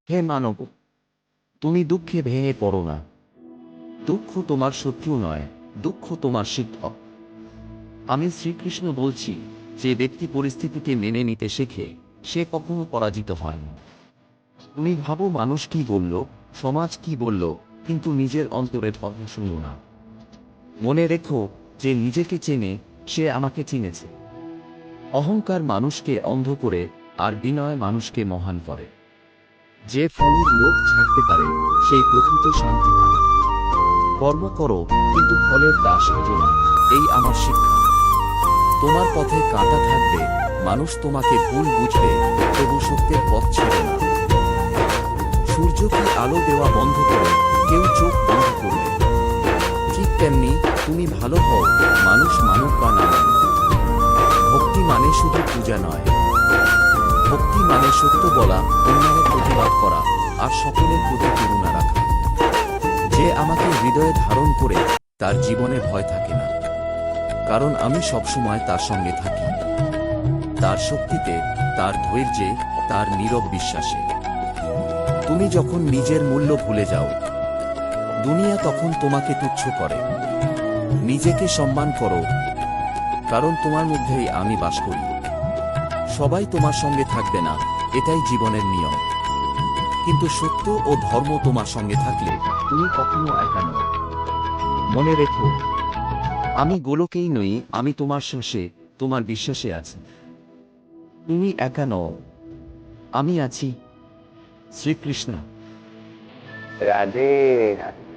হে মানব, তুমি দুঃখে ভেঙে পড়ো না। দুঃখ তোমার শত্রু নয়, দুঃখ তোমার শিক্ষক। আমি শ্রীকৃষ্ণ বলছি, যে ব্যক্তি পরিস্থিতিকে মেনে নিতে শেখে সে কখনো পরাজিত হয় না। তুমি ভাবো মানুষ কি বলল, সমাজ কি বলল, কিন্তু নিজের অন্তরের কথা শুনো না। মনে রেখো, যে নিজেকে চেনে সে আমাকে চিনেছে। অহংকার মানুষকে অন্ধ করে, আর বিনয় মানুষকে মহান করে। যে ফলের লোভ ছাড়তে পারে সেই প্রকৃত শান্তি পায়। কর্ম করো, কিন্তু ফলের দাস হজো না, এই আমার শিক্ষা। তোমার পথে কাঁটা থাকবে, মানুষ তোমাকে ভুল বুঝবে, তবু সত্যের পথ ছেড়ে না। সূর্য কি আলো দেওয়া বন্ধ করে, কেউ চোখ বন্ধ করবে। ঠিক তেমনি তুমি ভালো হও, মানুষ মানুক বা না মানুক। ভক্তি মানে শুধু পূজা নয়, ভক্তি মানে সত্য বলা, অন্যায়ের প্রতিবাদ করা, আর সকলের প্রতি করুণা রাখা। যে আমাকে হৃদয়ে ধারণ করে তার জীবনে ভয় থাকে না, কারণ আমি সবসময় তার সঙ্গে থাকি। তার শক্তিতে, তার ধৈর্যে, তার নীরব বিশ্বাসে। তুমি যখন নিজের মূল্য ভুলে যাও, দুনিয়া তখন তোমাকে তুচ্ছ করে। নিজেকে সম্মান করো, কারণ তোমার মধ্যেই আমি বাস করি। সবাই তোমার সঙ্গে থাকবে না, এটাই জীবনের নিয়ম। কিন্তু সত্য ও ধর্ম তোমার সঙ্গে থাকলে তুমি কখনো একা নও। মনে রেখো, আমি গোলকেই নই, আমি তোমার শ্বাসে, তোমার বিশ্বাসে আছি। তুমি একা নও, আমি আছি। শ্রীকৃষ্ণ। রাধে রাধে।